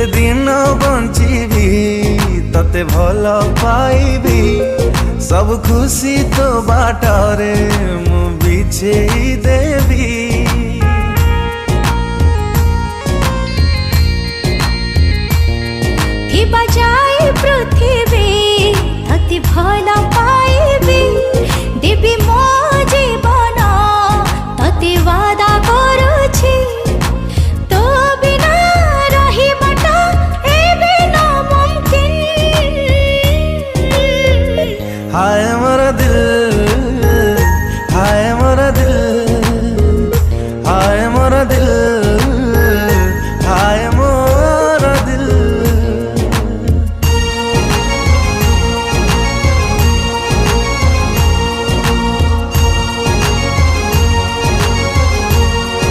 जेते दिन बंचीबी तते भल पाइबी सब खुशी तो बाटरे मु बिछेई देवी। बजाई पृथ्वी अति भल पाइबी देवी मो जीवन तते वादा करुछि तो बिना रहिबाटा एबे न मुमकिन। हाय मोर दिल, हाय मोर दिल, हाय मोर दिल।